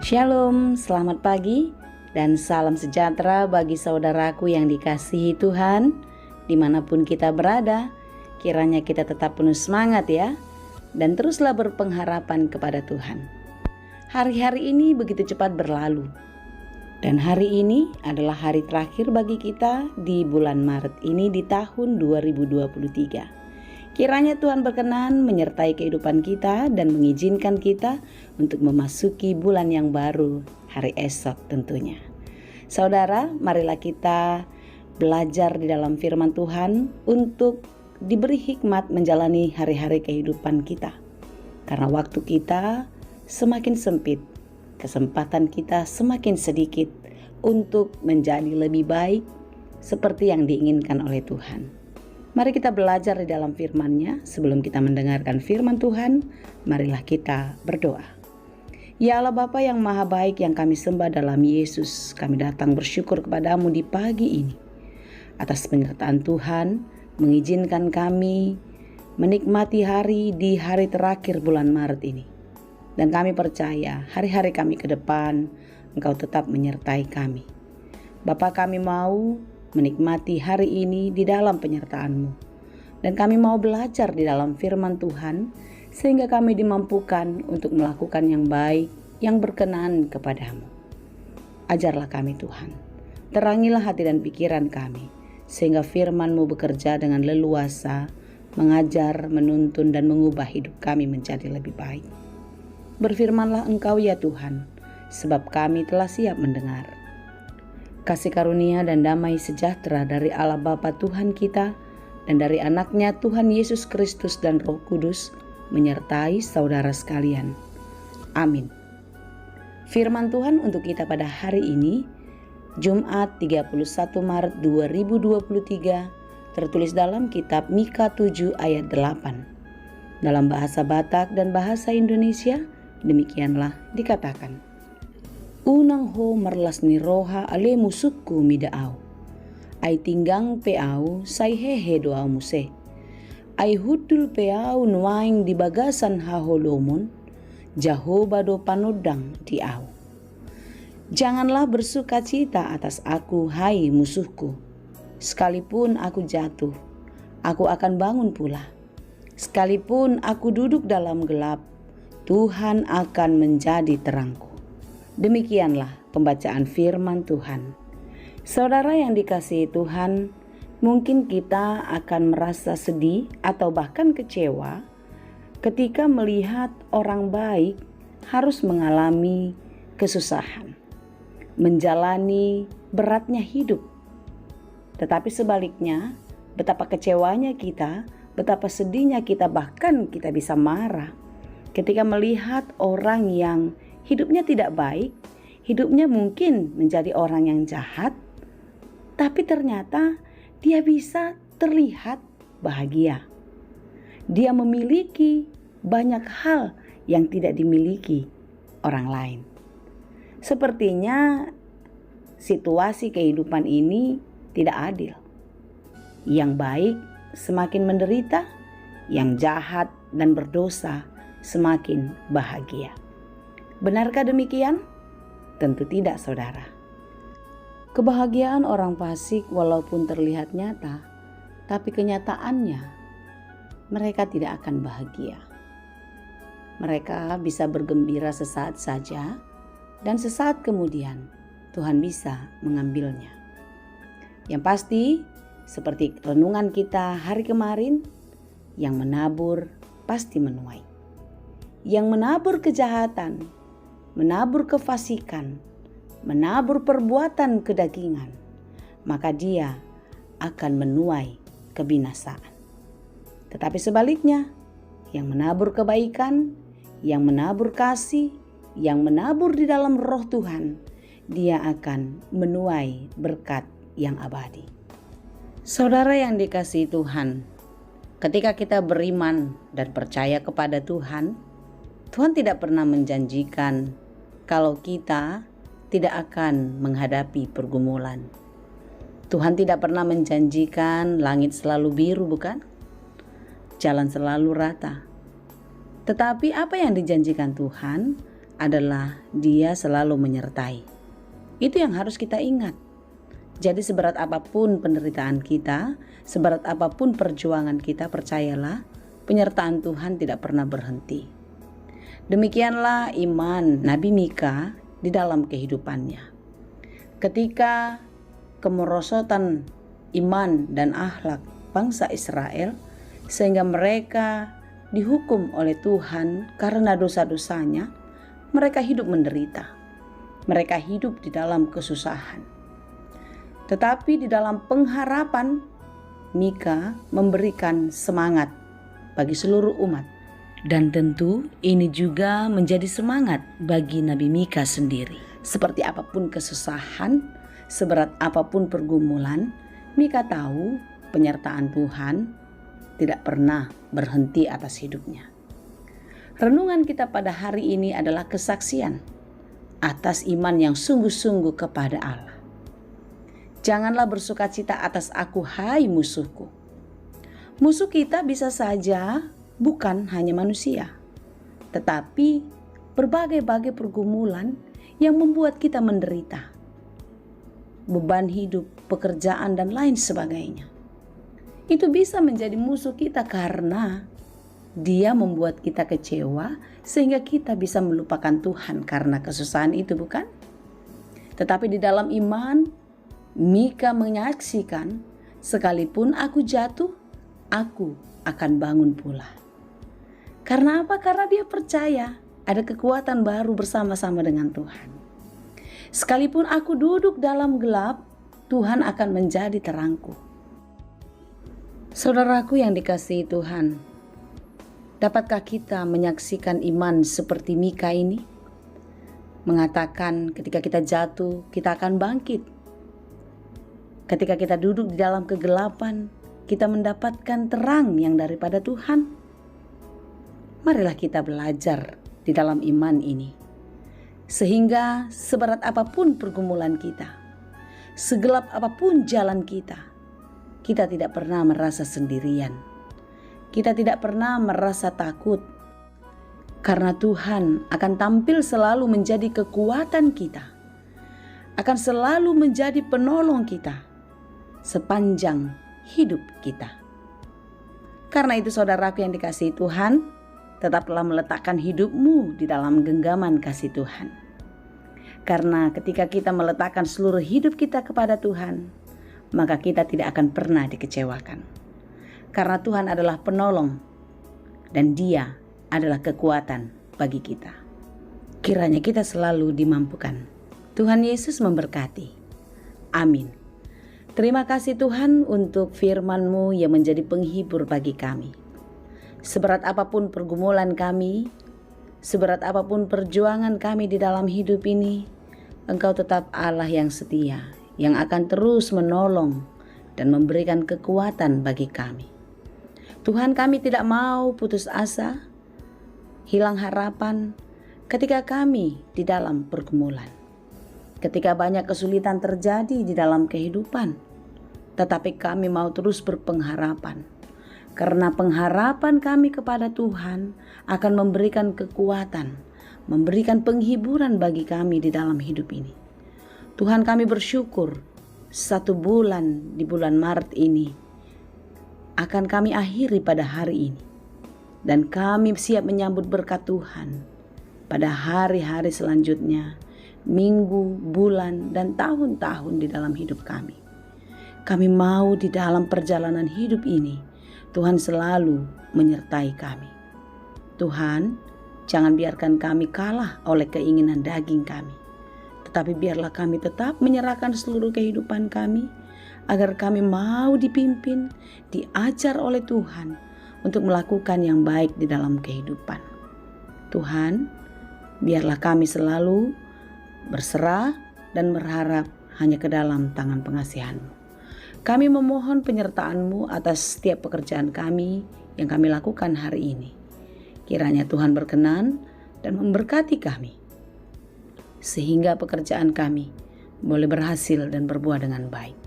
Shalom, selamat pagi dan salam sejahtera bagi saudaraku yang dikasihi Tuhan. Dimanapun kita berada, kiranya kita tetap penuh semangat ya, dan teruslah berpengharapan kepada Tuhan. Hari-hari ini begitu cepat berlalu, dan hari ini adalah hari terakhir bagi kita di bulan Maret ini di tahun 2023. Kiranya Tuhan berkenan menyertai kehidupan kita dan mengizinkan kita untuk memasuki bulan yang baru hari esok tentunya. Saudara, marilah kita belajar di dalam firman Tuhan untuk diberi hikmat menjalani hari-hari kehidupan kita. Karena waktu kita semakin sempit, kesempatan kita semakin sedikit untuk menjadi lebih baik seperti yang diinginkan oleh Tuhan. Mari kita belajar di dalam firman-Nya. Sebelum kita mendengarkan firman Tuhan, marilah kita berdoa. Ya Allah Bapa yang maha baik yang kami sembah dalam Yesus, kami datang bersyukur kepadamu di pagi ini. Atas penyertaan Tuhan, mengizinkan kami menikmati hari di hari terakhir bulan Maret ini. Dan kami percaya hari-hari kami ke depan, Engkau tetap menyertai kami. Bapa, kami mau menikmati hari ini di dalam penyertaan-Mu. Dan kami mau belajar di dalam firman Tuhan, sehingga kami dimampukan untuk melakukan yang baik, yang berkenan kepadamu. Ajarlah kami Tuhan, terangilah hati dan pikiran kami, sehingga firman-Mu bekerja dengan leluasa, mengajar, menuntun, dan mengubah hidup kami menjadi lebih baik. Berfirmanlah Engkau ya Tuhan, sebab kami telah siap mendengar. Kasih karunia dan damai sejahtera dari Allah Bapa Tuhan kita dan dari anaknya Tuhan Yesus Kristus dan Roh Kudus menyertai saudara sekalian. Amin. Firman Tuhan untuk kita pada hari ini, Jumat 31 Maret 2023, tertulis dalam kitab Mika 7 ayat 8. Dalam bahasa Batak dan bahasa Indonesia, demikianlah dikatakan. Unang ho merlas ni roha ale musukku midaau. Ay tinggang peau say hehe doau muse. Ay hudul peau nuaing di bagasan haholomon. Jahoba do panodang diau. Janganlah bersuka cita atas aku, hai musuhku. Sekalipun aku jatuh, aku akan bangun pula. Sekalipun aku duduk dalam gelap, Tuhan akan menjadi terangku. Demikianlah pembacaan firman Tuhan. Saudara yang dikasihi Tuhan, mungkin kita akan merasa sedih atau bahkan kecewa ketika melihat orang baik harus mengalami kesusahan, menjalani beratnya hidup. Tetapi sebaliknya, betapa kecewanya kita, betapa sedihnya kita, bahkan kita bisa marah ketika melihat orang yang hidupnya tidak baik, hidupnya mungkin menjadi orang yang jahat, tapi ternyata dia bisa terlihat bahagia. Dia memiliki banyak hal yang tidak dimiliki orang lain. Sepertinya situasi kehidupan ini tidak adil. Yang baik semakin menderita, yang jahat dan berdosa semakin bahagia. Benarkah demikian? Tentu tidak, saudara. Kebahagiaan orang fasik walaupun terlihat nyata, tapi kenyataannya mereka tidak akan bahagia. Mereka bisa bergembira sesaat saja, dan sesaat kemudian Tuhan bisa mengambilnya. Yang pasti, seperti renungan kita hari kemarin, yang menabur pasti menuai. Yang menabur kejahatan, menabur kefasikan, menabur perbuatan kedagingan, maka dia akan menuai kebinasaan. Tetapi sebaliknya, yang menabur kebaikan, yang menabur kasih, yang menabur di dalam roh Tuhan, dia akan menuai berkat yang abadi. Saudara yang dikasihi Tuhan, ketika kita beriman dan percaya kepada Tuhan, Tuhan tidak pernah menjanjikan kalau kita tidak akan menghadapi pergumulan. Tuhan tidak pernah menjanjikan langit selalu biru, bukan? Jalan selalu rata. Tetapi apa yang dijanjikan Tuhan adalah Dia selalu menyertai. Itu yang harus kita ingat. Jadi seberat apapun penderitaan kita, seberat apapun perjuangan kita, percayalah, penyertaan Tuhan tidak pernah berhenti. Demikianlah iman Nabi Mika di dalam kehidupannya. Ketika kemerosotan iman dan akhlak bangsa Israel, sehingga mereka dihukum oleh Tuhan karena dosa-dosanya, mereka hidup menderita. Mereka hidup di dalam kesusahan. Tetapi di dalam pengharapan, Mika memberikan semangat bagi seluruh umat. Dan tentu ini juga menjadi semangat bagi Nabi Mika sendiri. Seperti apapun kesusahan, seberat apapun pergumulan, Mika tahu penyertaan Tuhan tidak pernah berhenti atas hidupnya. Renungan kita pada hari ini adalah kesaksian atas iman yang sungguh-sungguh kepada Allah. Janganlah bersukacita atas aku, hai musuhku. Musuh kita bisa saja bukan hanya manusia, tetapi berbagai-bagai pergumulan yang membuat kita menderita. Beban hidup, pekerjaan, dan lain sebagainya. Itu bisa menjadi musuh kita karena dia membuat kita kecewa sehingga kita bisa melupakan Tuhan karena kesusahan itu, bukan? Tetapi di dalam iman, Mika menyaksikan, sekalipun aku jatuh, aku akan bangun pula. Karena apa? Karena dia percaya ada kekuatan baru bersama-sama dengan Tuhan. Sekalipun aku duduk dalam gelap, Tuhan akan menjadi terangku. Saudaraku yang dikasihi Tuhan, dapatkah kita menyaksikan iman seperti Mika ini? Mengatakan ketika kita jatuh, kita akan bangkit. Ketika kita duduk di dalam kegelapan, kita mendapatkan terang yang daripada Tuhan. Marilah kita belajar di dalam iman ini. Sehingga seberat apapun pergumulan kita, segelap apapun jalan kita tidak pernah merasa sendirian. Kita tidak pernah merasa takut. Karena Tuhan akan tampil selalu menjadi kekuatan kita. Akan selalu menjadi penolong kita sepanjang hidup kita. Karena itu saudaraku yang dikasihi Tuhan, tetaplah meletakkan hidupmu di dalam genggaman kasih Tuhan. Karena ketika kita meletakkan seluruh hidup kita kepada Tuhan, maka kita tidak akan pernah dikecewakan. Karena Tuhan adalah penolong dan Dia adalah kekuatan bagi kita. Kiranya kita selalu dimampukan. Tuhan Yesus memberkati. Amin. Terima kasih Tuhan untuk firman-Mu yang menjadi penghibur bagi kami. Seberat apapun pergumulan kami, seberat apapun perjuangan kami di dalam hidup ini, Engkau tetap Allah yang setia, yang akan terus menolong dan memberikan kekuatan bagi kami. Tuhan, kami tidak mau putus asa, hilang harapan ketika kami di dalam pergumulan. Ketika banyak kesulitan terjadi di dalam kehidupan, tetapi kami mau terus berpengharapan. Karena pengharapan kami kepada Tuhan akan memberikan kekuatan, memberikan penghiburan bagi kami di dalam hidup ini. Tuhan, kami bersyukur 1 bulan di bulan Maret ini akan kami akhiri pada hari ini. Dan kami siap menyambut berkat Tuhan pada hari-hari selanjutnya, minggu, bulan, dan tahun-tahun di dalam hidup kami. Kami mau di dalam perjalanan hidup ini, Tuhan selalu menyertai kami. Tuhan, jangan biarkan kami kalah oleh keinginan daging kami. Tetapi biarlah kami tetap menyerahkan seluruh kehidupan kami, agar kami mau dipimpin, diajar oleh Tuhan untuk melakukan yang baik di dalam kehidupan. Tuhan, biarlah kami selalu berserah dan berharap hanya ke dalam tangan pengasihan-Mu. Kami memohon penyertaan-Mu atas setiap pekerjaan kami yang kami lakukan hari ini. Kiranya Tuhan berkenan dan memberkati kami, sehingga pekerjaan kami boleh berhasil dan berbuah dengan baik.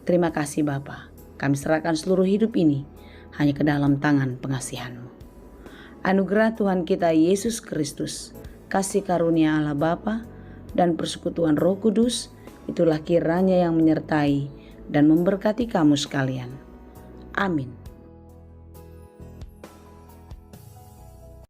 Terima kasih Bapa, kami serahkan seluruh hidup ini hanya ke dalam tangan pengasihan-Mu. Anugerah Tuhan kita Yesus Kristus, kasih karunia Allah Bapa, dan persekutuan Roh Kudus, itulah kiranya yang menyertai dan memberkati kamu sekalian. Amin.